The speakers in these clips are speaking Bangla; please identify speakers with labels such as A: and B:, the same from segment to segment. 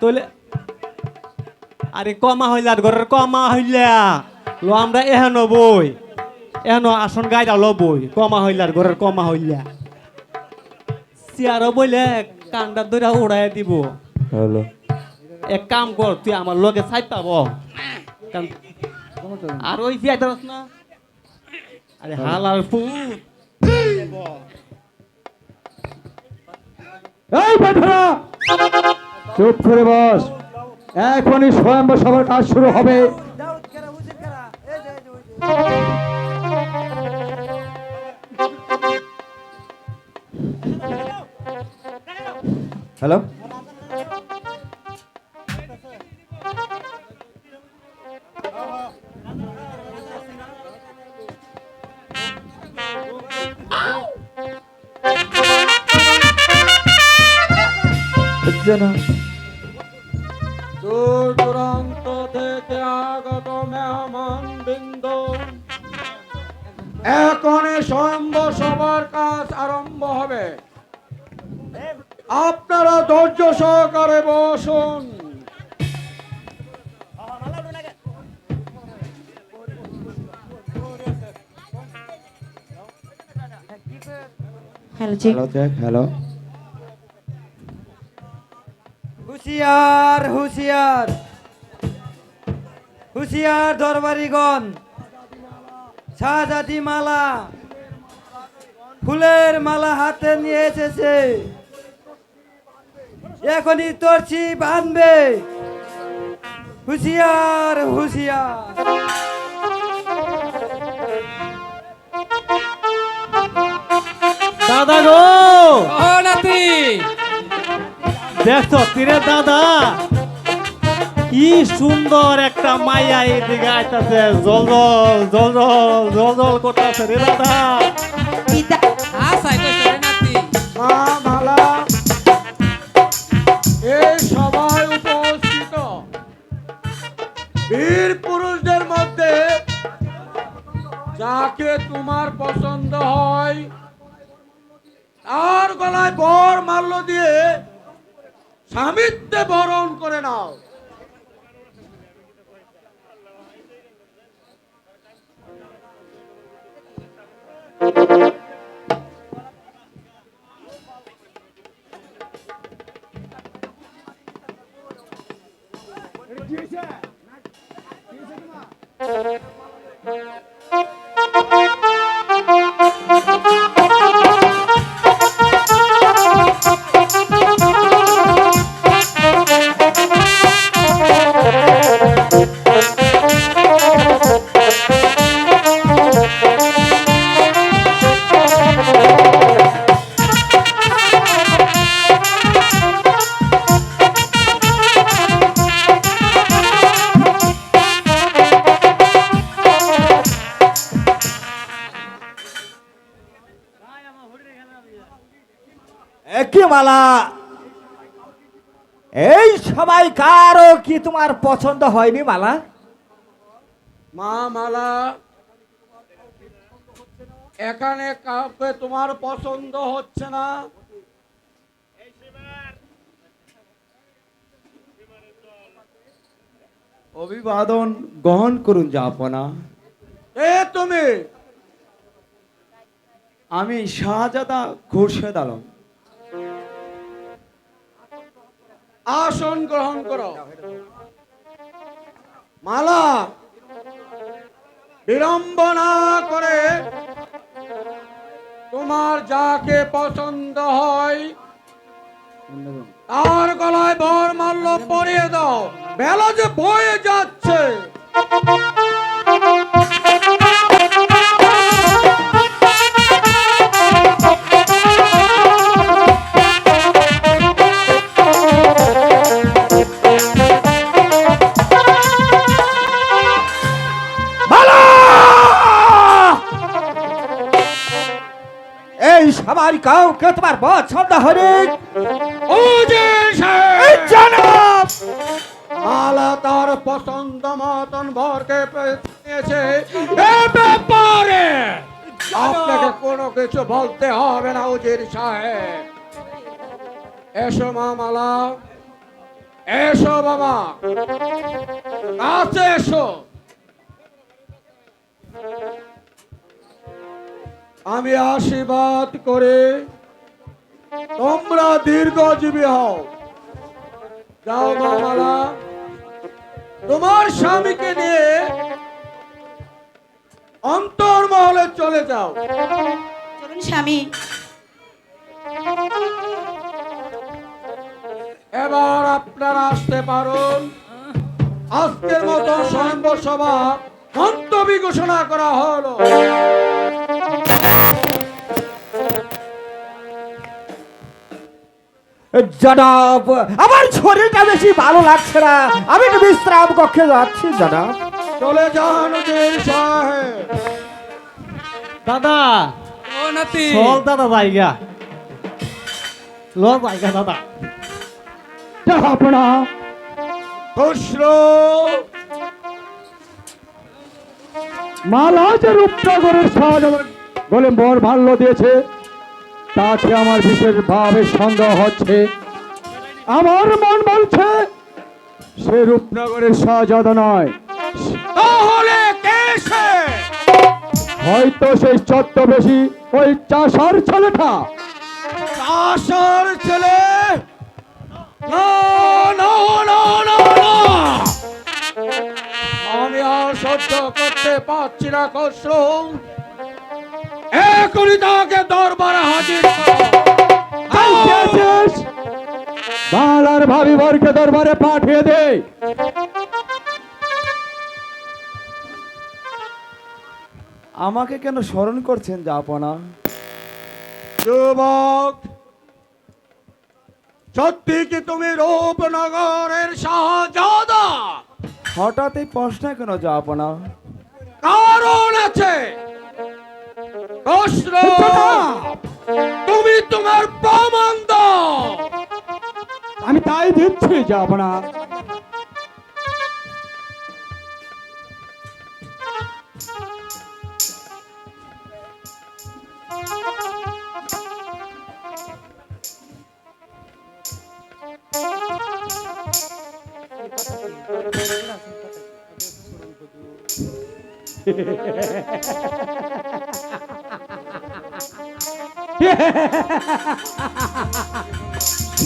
A: তোলে আরে কমা হইলা ঘরের কমা হইলা লো আমরা এহেন বই এহেন আসন গাইরা লো বই কমা হইলার ঘরের কমা হইলা চেয়ারও বইলে কান্ডা ধরে উড়াই দিব
B: হ্যালো
A: এক কাম কর তুই আমার লগে সাইড পাব আর ওই ফিয়াইতারস না আরে হালার ফুট
C: এই বেটা চুপ করে বস এখনই স্বয়ম্বর সভার কাজ শুরু হবে হ্যালো না
D: দূর দূরান্ত থেকে আগত মেহমান বৃন্দ এখনই স্বয়ম্বর সভার কাজ আরম্ভ হবে আপনারা ধৈর্য সহকারে বসুন
C: হ্যালো
D: হুঁশিয়ার হুঁশিয়ার হুঁশিয়ার দরবারিগণ শাহজাদি মালা ফুলের মালা হাতে নিয়ে এসেছে এখনই তরছি বাঁধবে হুঁশিয়ার হুঁশিয়ার
A: দাদা গো
E: ও নাতি
A: দেখছো তীরে দাদা কি সুন্দর একটা মাইয়া এদিকে আইতাছে জল জল জল জল জল জল করতেছে রে দাদা
E: আসাই কইছে রে নাতি
D: মা মালা এই সভায় উপস্থিত বীর পুরুষদের মধ্যে যাকে তোমার পছন্দ হয় তার গলায় বর মাল্য দিয়ে স্বামীত্বে বরণ করে নাও
C: কি মালা এই সবাই কারো কি তোমার পছন্দ হয়নি মালা
D: মা মালা এখানে কাউকে তোমার পছন্দ হচ্ছে না
C: অভিবাদন গ্রহণ করুন জাপনা
D: এ তুমি
C: আমি শাহজাদা খুরশেদ আলম
D: আসন গ্রহণ করো মালা বিলম্ব না করে তোমার যাকে পছন্দ হয় তার গলায় বর মাল্য পরিয়ে দাও বেলা যে বয়ে যাচ্ছে
C: এই সবার কাউকে তোমার পছন্দ হয়নি
D: জনাব মালা তার পছন্দ মতন ভরকে পেয়েছে এ ব্যাপারে আপনাকে কোনো কিছু বলতে হবে না উজির সাহেব এসো মা মালা এসো বাবা, কাছে এসো। আমি আশীর্বাদ করে তোমরা দীর্ঘজীবী হও। যাও মামালা, তোমার স্বামীকে নিয়ে অন্তর্মহলে চলে যাও।
B: চলুন স্বামী।
D: এবার আপনারা আসতে পারুন। আজকের মতো স্বয়ম্বর সভা মন্তব্য ঘোষণা করা হলো।
C: জনাব, আমার শরীরটা বেশি ভালো লাগছে না, আমি একটু বিশ্রাম কক্ষে যাচ্ছি জনাব।
D: চলে যান উজির সাহেব।
A: দাদা
E: ও নাতি
A: চল দাদা জায়গা ল জায়গা দাদা।
C: আপনা
D: খসরু,
C: মালা যে রূপনগরের শাহজাহান বলে বর ভাল্য দিয়েছে, তাতে আমার বিশেষভাবে সন্দেহ হচ্ছে। আমার মন বলছে সে রূপনগরের শাহজাদা নয়,
D: তাহলে কে সে?
C: হয়তো সেই ছদ্মবেশী ওই চাষার ছেলেটা।
D: আসার ছেলে? না না না না না, আমি আর সহ্য করতে পারছি না খসরু। এখনই তাকে দরবারে হাজির করো।
C: আইসেছিস? বালার ভাবি বরকে দরবারে পাঠিয়ে দে। আমাকে কেন স্মরণ করছেন জাপনা?
D: যুবক, সত্যি কি তুমি রূপনগরের শাহজাদা?
C: হঠাৎ এই প্রশ্ন কেন জাপনা?
D: কারণ আছে খসরু, তুমি তোমার প্রমাণ দাও।
C: আমি তাই দিচ্ছি জাপনা।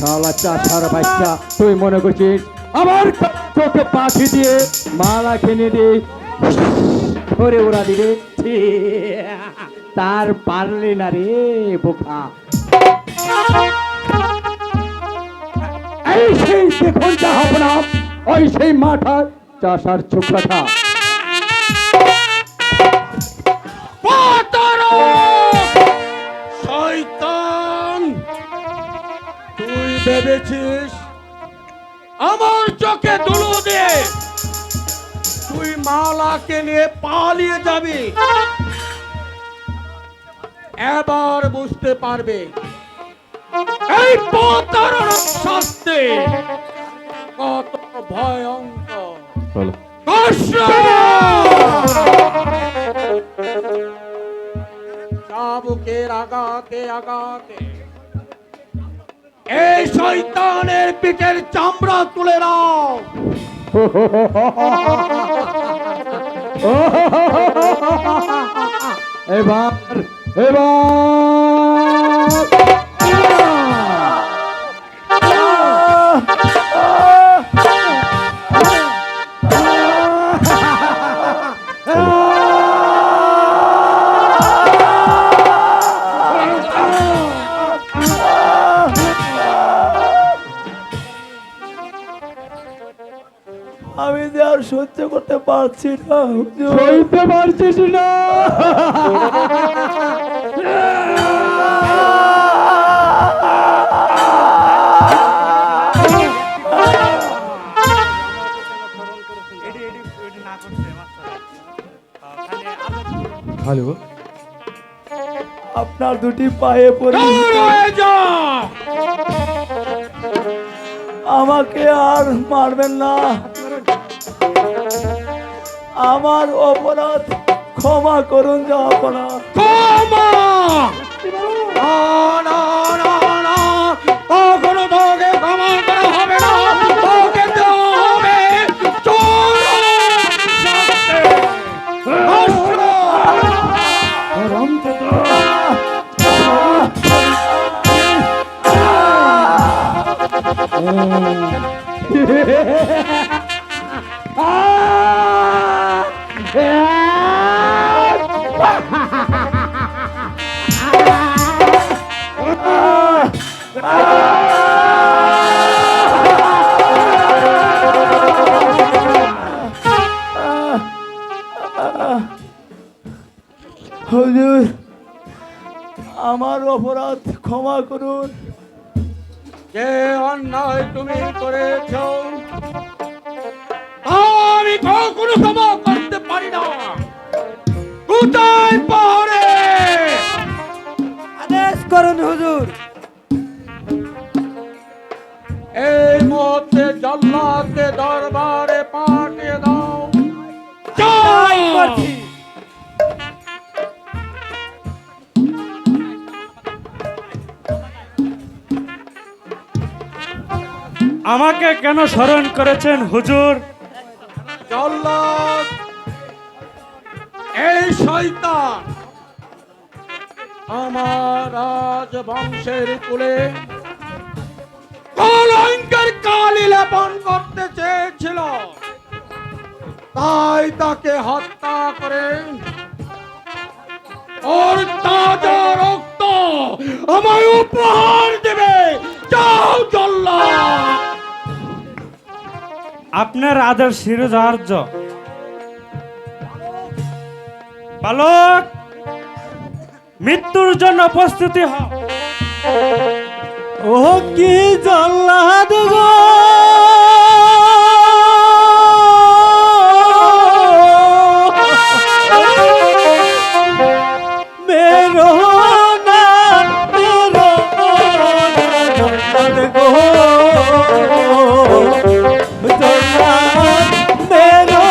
C: শালা চাষার বাচ্চা, তুই মনে করছিস আমার চোখে পাখি দিয়ে মালা কিনে দিয়ে ধরে ওরা দিবে? ছি, তার পারলি না রে বোকা। এই সেই দেখুন যা হবে না, ওই সেই মাঠা চাষার ছোকরাটা।
D: শয়তান, তুই ভেবেছিস আমার চোখে ধুলো দিয়ে তুই মালাকে নিয়ে পালিয়ে যাবি? এবার বুঝতে পারবে এই প্রতারণার শাস্তি কত ভয়ঙ্কর। চাবুকের আঘাতে আঘাতে এই শয়তানের পিঠের চামড়া তুলে নাও।
C: এবার এবার
A: আমি যে আর সহ্য করতে পারছি না।
C: সইতে পারছিস না?
A: হ্যালো, আপনার দুটি পায়ে পড়ে আমাকে আর মারবেন না। আমার অপরাধ ক্ষমা করুন জাহাপনা।
D: ক্ষমা? না না না না, কখনো তোকে ক্ষমা করা হবে না। তোকে
C: হুজুর, আমার অপরাধ ক্ষমা করুন।
D: যে অন্যায় তুমি করেছ তা আমি কখনো ক্ষমা করতে পারি না। কোথায় পাহাড়ে
C: আদেশ করুন হুজুর।
D: এই মুহূর্তে জল্লাদকে দরবারে পাঠিয়ে দাও। যাও।
A: আমাকে কেন স্মরণ করেছেন হুজুর?
D: জল্লাদ এই শয়তান আমার রাজবংশের কুলে কলঙ্কের কালি লেপন করতে চেয়েছিল, তাই তাকে হত্যা করে ওর তাজা রক্ত আমায় উপহার দেবে। যাও জল্লাদ।
A: আপনার আদেশ শিরোধার্য। বালক, মৃত্যুর জন্য প্রস্তুতি হও। ও কি জল্লাদ গো, মেরো না মেরো জল্লাদ গো, জল্লাদ মেরো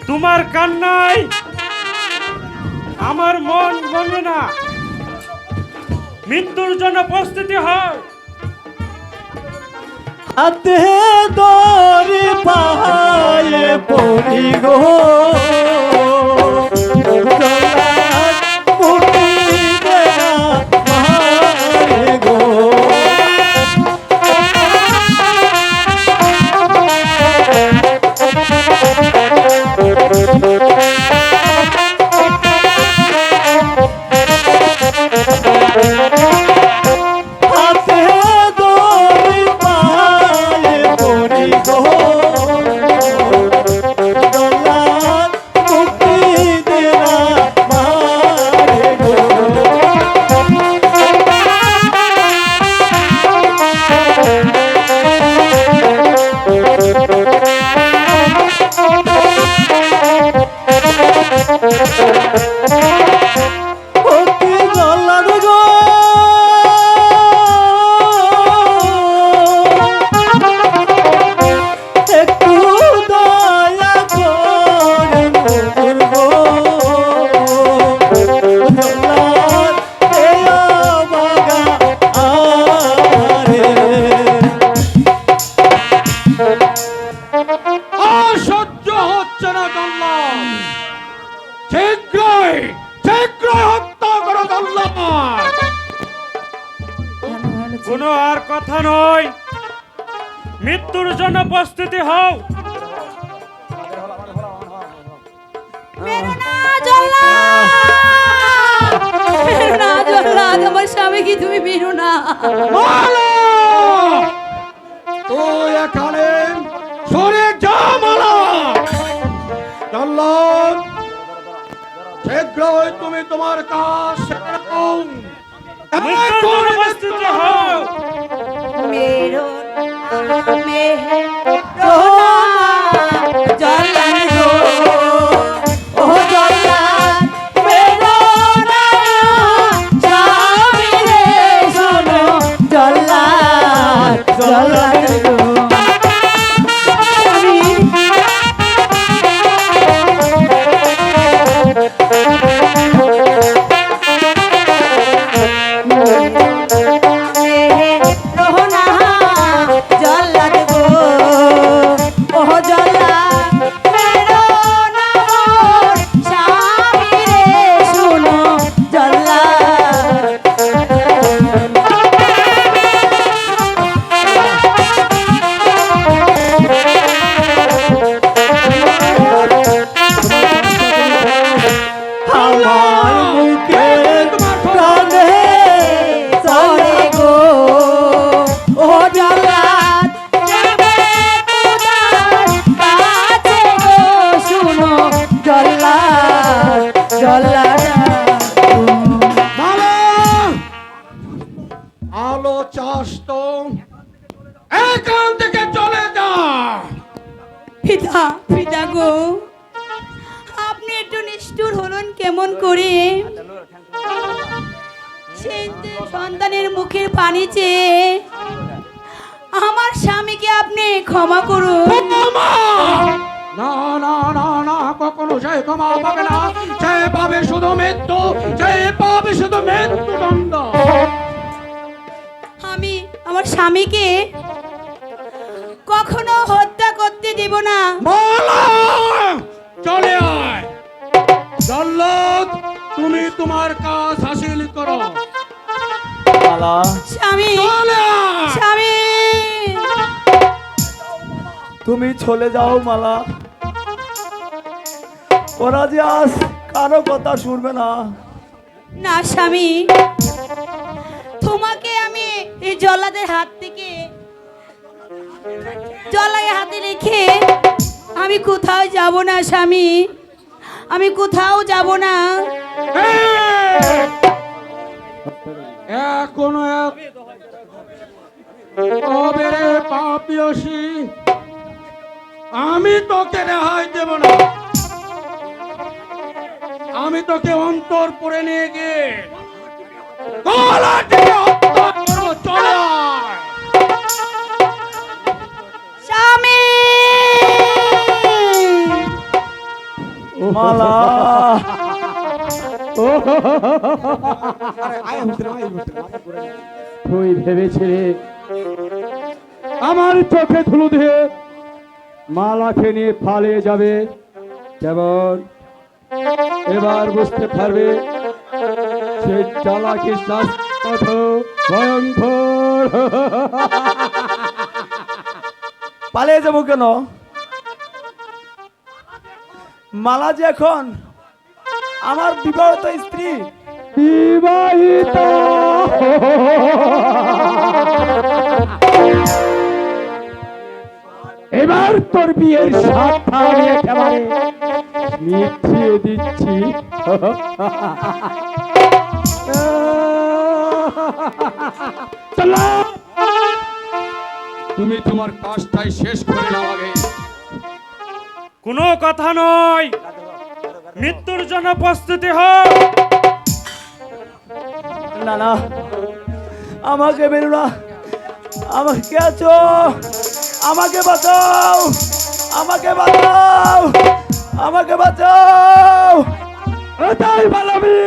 A: তোমার কান্নায় আমার মন বলবে না। মৃত্যুর জন্য প্রস্তুতি হও। হাতে দরে পায়ে পড়ি গো,
D: সহ্য হচ্ছে না জল্লাদ, শীঘ্রই শীঘ্রই হত্যা করো জল্লাদ।
A: কোনো আর কথা নয়, মৃত্যুর জন্য প্রস্তুতি হও।
B: মেরো না জল্লাদ, মেরো না জল্লাদ, আমার স্বামীকে তুমি মেরো না।
D: তুই এখানে সরে যা। শীঘ্রই তুমি তোমার কাজ সেরে নাও।
E: মৃত্যুর উপস্থিত হও।
B: मेरो मेरो जल्लाद गो ओ जल्लाद मेरो स्वामी रे सुनो जल्लाद जल्लाद गो
A: আমার মুখে প্রাণে চলে গো
B: ও জল্লাদ যাবে খোদার কাছে গো শুনো জল্লাদ জল্লাদ
D: মালা আলো চাষ তো এখান থেকে চলে যা।
B: পিতা পিতা গো আপনি একটু নিষ্ঠুর হলেন কেমন করে সেই যে সন্তানের মুখের পানি চেয়ে আমার স্বামীকে আপনি ক্ষমা করুন
D: ক্ষমা! না না না না, কখনো সে ক্ষমা পাবে না। সে পাবে শুধু মৃত্যু, সে পাবে শুধু মৃত্যুদণ্ড।
B: আমি আমার স্বামীকে কখনো হত্যা করতে দেব না
D: মালা চলে আয়। জল্লাদ তুমি তোমার কাজ হাসিল করো।
A: মালা
B: স্বামী
D: চলে আয়।
B: স্বামী
A: তুমি চলে যাও মালা, ওরা যে আজ কারো কথা শুনবে না।
B: না স্বামী তোমাকে আমি এই জল্লাদের হাত থেকে জল্লাদের হাতে রেখে আমি কোথাও যাব না স্বামী, আমি কোথাও যাব না।
D: এখনো অবেরে পাপিয়সী, আমি তোকে রেহাই দেব না। আমি তোকে অন্তরপুরে নিয়ে গিয়ে গলা টিপে হত্যা করব। চলে আয়।
B: স্বামী
A: মালা
C: তুই ভেবেছিলে আমার চোখে ধুলো দিয়ে মালাকে নিয়ে পালিয়ে যাবে, কেমন এবার বুঝতে পারবে সেই চালাকি কত ভয়ঙ্কর।
A: পালিয়ে যাবো কেন? মালা যে এখন আমার বিবাহিত স্ত্রী।
C: বিবাহিত এবার তোর বিয়ের সাথে আমি একেবারে মিটিয়ে দিচ্ছি। চলো, তুমি তোমার কাজটাই শেষ করে নাও আগে।
E: কোনো কথা নয়, মৃত্যুর জন্য প্রস্তুতি হও।
A: না না, আমাকে বেরো না, আমাকে কে আছো? আমাকে বাঁচাও, আমাকে বাঁচাও, আমাকে বাঁচাও।
C: তাই পালাবি?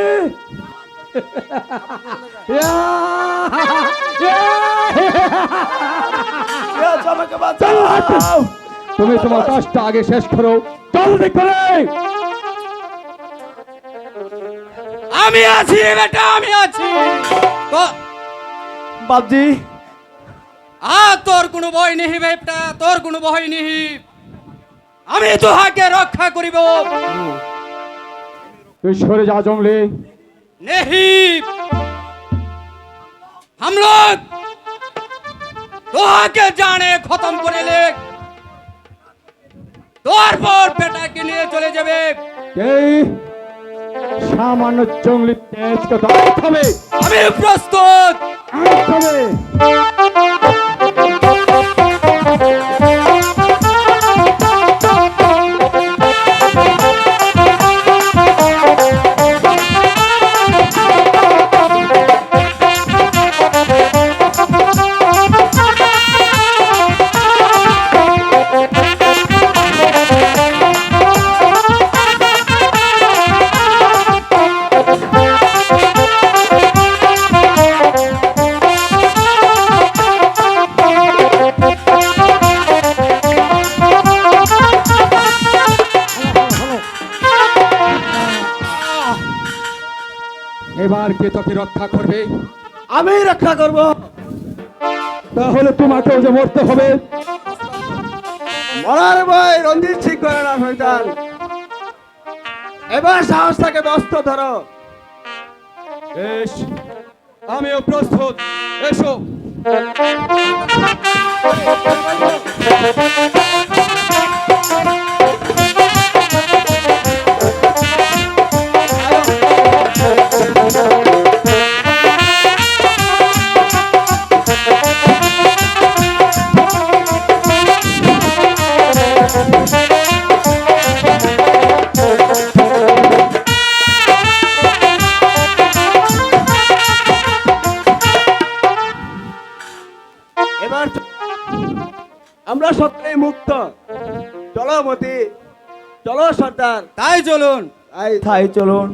A: কে আছো? আমাকে বাঁচাও।
C: তুমি তোমার কাজটা আগে শেষ করো, জলদি করে।
E: আমি আছি বেটা, আমি আছি।
A: বাবজি,
E: তোর কোনো ভয় নেই বেটা, তোর কোনো ভয় নেই। আমি তোহাকে রক্ষা করিব।
C: তুই সরে যা জঙ্গলে।
E: नहीं, हम लोग তোহাকে জানে খতম করে লে, তোর পর বেটাকে নিয়ে চলে যাবে।
C: এই সামান্য জঙ্গলি তেজকে দাঁড়াতে হবে।
E: আমি প্রস্তুত।
C: আনতে হবে। এবার কে তোকে রক্ষা করবে?
D: আমি রক্ষা করব।
C: তাহলে তোমাকেও যে মরতে হবে।
D: মরার ভয় রঞ্জিত সিং করে না শয়তান। এবার সাহস থাকে বস্ত্র ধরো।
C: বেশ, আমিও প্রস্তুত। এসো।
D: এবার আমরা সকলেই মুক্ত। চলো মতি, চলো সর্দার।
E: তাই চলুন।
D: তাই চলুন।